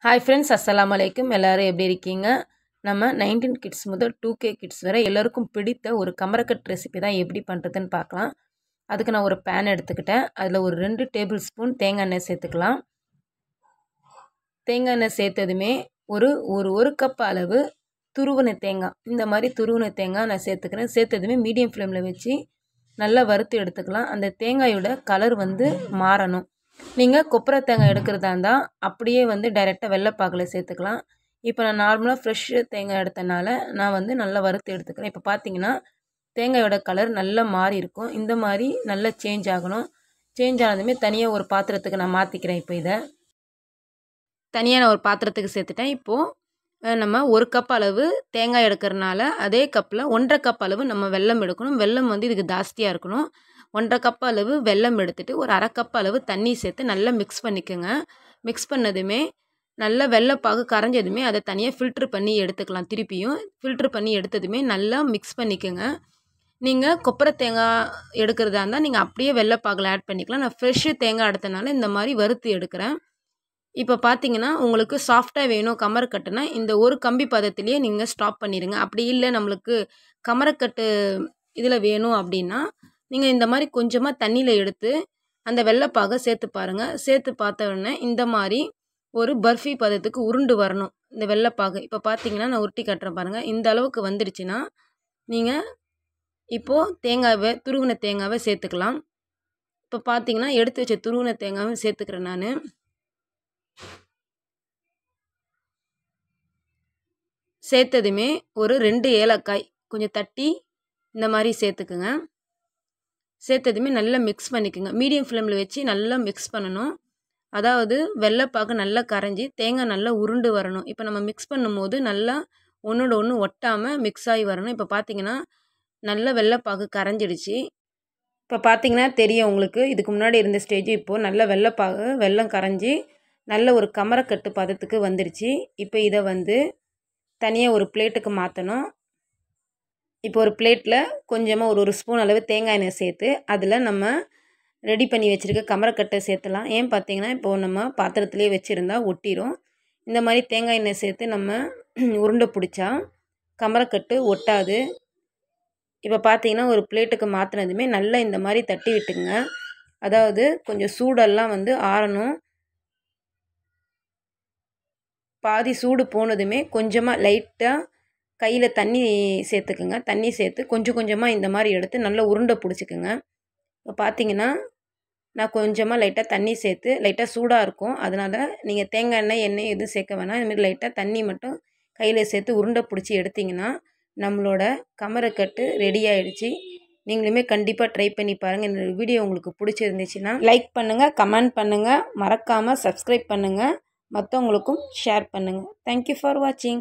Hi friends, அஸ்ஸலாமு அலைக்கும். எல்லோரும் எப்படி இருக்கீங்க? நம்ம 19 கிட்ஸ் முதல் 2K கிட்ஸ் வரை எல்லோருக்கும் பிடித்த ஒரு கமரக்கட் ரெசிபி தான் எப்படி பண்ணுறதுன்னு பார்க்கலாம். அதுக்கு நான் ஒரு பேன் எடுத்துக்கிட்டேன். அதில் ஒரு 2 டேபிள் ஸ்பூன் தேங்காய் எண்ணெய் சேர்த்துக்கலாம். தேங்காய் எண்ணெய் சேர்த்ததுமே ஒரு கப் அளவு துருவின தேங்காய், இந்த மாதிரி துருவின தேங்காய் நான் சேர்த்துக்கிறேன். சேர்த்ததுமே மீடியம் ஃப்ளேமில் வச்சு நல்லா வறுத்து எடுத்துக்கலாம். அந்த தேங்காயோட கலர் மாறணும். நீங்கள் கொப்பரை தேங்காய் எடுக்கிறதா இருந்தால் அப்படியே டைரெக்டாக வெள்ளைப்பாகில் சேர்த்துக்கலாம். இப்போ நான் நார்மலாக ஃப்ரெஷ்ஷு தேங்காய் எடுத்தனால நான் நல்லா வறுத்து எடுத்துக்கிறேன். இப்போ பார்த்தீங்கன்னா தேங்காயோட கலர் நல்லா மாறி இருக்கும். இந்த மாதிரி நல்லா சேஞ்ச் ஆகணும். சேஞ்ச் ஆனதுமே தனியாக ஒரு பாத்திரத்துக்கு நான் மாற்றிக்கிறேன். இப்போ இதை தனியாக நான் ஒரு பாத்திரத்துக்கு சேர்த்துட்டேன். இப்போது நம்ம 1 கப் அளவு தேங்காய் எடுக்கிறனால அதே கப்பில் 1.5 கப் அளவு நம்ம வெல்லம் எடுக்கணும். வெல்லம் இதுக்கு ஜாஸ்தியாக இருக்கணும். 1.5 கப் அளவு வெல்லம் எடுத்துகிட்டு ஒரு 1/2 கப் அளவு தண்ணி சேர்த்து நல்லா மிக்ஸ் பண்ணிக்கோங்க. மிக்ஸ் பண்ணதுமே நல்லா வெள்ளைப்பாகு கரைஞ்சதுமே அதை தனியாக ஃபில்ட்ரு பண்ணி எடுத்துக்கலாம். திருப்பியும் ஃபில்ட்ரு பண்ணி எடுத்ததுமே நல்லா மிக்ஸ் பண்ணிக்கோங்க. நீங்கள் கொப்பரை தேங்காய் எடுக்கிறதா இருந்தால் நீங்கள் அப்படியே வெள்ளைப்பாகில் ஆட் பண்ணிக்கலாம். நான் ஃப்ரெஷ்ஷு தேங்காய் எடுத்தனால இந்த மாதிரி வறுத்து எடுக்கிறேன். இப்போ பார்த்தீங்கன்னா உங்களுக்கு சாஃப்டாக வேணும் கமரக்கட்டுனா இந்த ஒரு கம்பி பதத்திலேயே நீங்கள் ஸ்டாப் பண்ணிடுங்க. அப்படி இல்லை நம்மளுக்கு கமரக்கட்டு இதில் வேணும் அப்படின்னா நீங்கள் இந்த மாதிரி கொஞ்சமாக தண்ணியில் எடுத்து அந்த வெள்ளைப்பாகை சேர்த்து பாருங்கள். சேர்த்து பார்த்த உடனே இந்த மாதிரி ஒரு பர்ஃபி பதத்துக்கு உருண்டு வரணும் இந்த வெள்ளைப்பாகு. இப்போ பார்த்தீங்கன்னா நான் உருட்டி கட்டுறேன் பாருங்கள். இந்த அளவுக்கு வந்துடுச்சுன்னா நீங்கள் இப்போது துருவின தேங்காவை சேர்த்துக்கலாம். இப்போ பார்த்தீங்கன்னா எடுத்து வச்ச துருவின தேங்காவை சேர்த்துக்கிறேன். நான் சேர்த்ததுமே ஒரு 2 ஏலக்காய் கொஞ்சம் தட்டி இந்த மாதிரி சேர்த்துக்குங்க. சேர்த்ததுமே நல்லா மிக்ஸ் பண்ணிக்கோங்க. மீடியம் ஃப்ளேமில் வச்சு நல்லா மிக்ஸ் பண்ணணும். அதாவது வெள்ளைப்பாகு நல்லா கரைஞ்சி தேங்காய் நல்லா உருண்டு வரணும். இப்போ நம்ம மிக்ஸ் பண்ணும்போது நல்லா ஒன்றோட ஒன்று ஒட்டாமல் மிக்ஸ் ஆகி வரணும். இப்போ பார்த்தீங்கன்னா நல்லா வெள்ளைப்பாகு கரைஞ்சிடுச்சு. இப்போ பார்த்தீங்கன்னா தெரியும் உங்களுக்கு, இதுக்கு முன்னாடி இருந்த ஸ்டேஜ் இப்போது நல்லா வெல்லம் கரைஞ்சி நல்ல ஒரு கமரக்கட்டு பதத்துக்கு வந்துடுச்சு. இப்போ இதை தனியாக ஒரு பிளேட்டுக்கு மாற்றணும். இப்போ ஒரு பிளேட்டில் கொஞ்சமாக ஒரு ஸ்பூன் அளவு தேங்காய் எண்ணெய் சேர்த்து அதில் நம்ம ரெடி பண்ணி வச்சுருக்க கமரக்கட்டை சேர்த்துலாம். ஏன் பார்த்தீங்கன்னா இப்போது நம்ம பாத்திரத்துலேயே வச்சுருந்தா ஒட்டிடும். இந்த மாதிரி தேங்காய் எண்ணெய் சேர்த்து நம்ம உருண்டை பிடிச்சா கமரக்கட்டு ஒட்டாது. இப்போ பார்த்தீங்கன்னா ஒரு பிளேட்டுக்கு மாற்றினதுமே நல்லா இந்த மாதிரி தட்டி விட்டுங்க. அதாவது கொஞ்சம் சூடெல்லாம் ஆறணும். பாதி சூடு போனதுமே கொஞ்சமாக லைட்டாக கையில் தண்ணி சேர்த்துக்குங்க. தண்ணி சேர்த்து கொஞ்சம் கொஞ்சமாக இந்த மாதிரி எடுத்து நல்லா உருண்டை பிடிச்சிக்குங்க. இப்போ பார்த்தீங்கன்னா நான் கொஞ்சமாக லைட்டாக தண்ணி சேர்த்து லைட்டாக சூடாக இருக்கும். அதனால் நீங்கள் தேங்காய் எண்ணெய் எதுவும் சேர்க்க வேணாம். இதுமாதிரி லைட்டாக தண்ணி மட்டும் கையில் சேர்த்து உருண்டை பிடிச்சி எடுத்திங்கன்னா நம்மளோட கமரக்கட்டு ரெடி ஆகிடுச்சு. நீங்களுமே கண்டிப்பாக ட்ரை பண்ணி பாருங்கள். இந்த வீடியோ உங்களுக்கு பிடிச்சிருந்துச்சுன்னா லைக் பண்ணுங்கள், கமெண்ட் பண்ணுங்கள், மறக்காமல் சப்ஸ்கிரைப் பண்ணுங்கள், மற்றவங்களுக்கும் ஷேர் பண்ணுங்கள். தேங்க்யூ ஃபார் வாட்சிங்.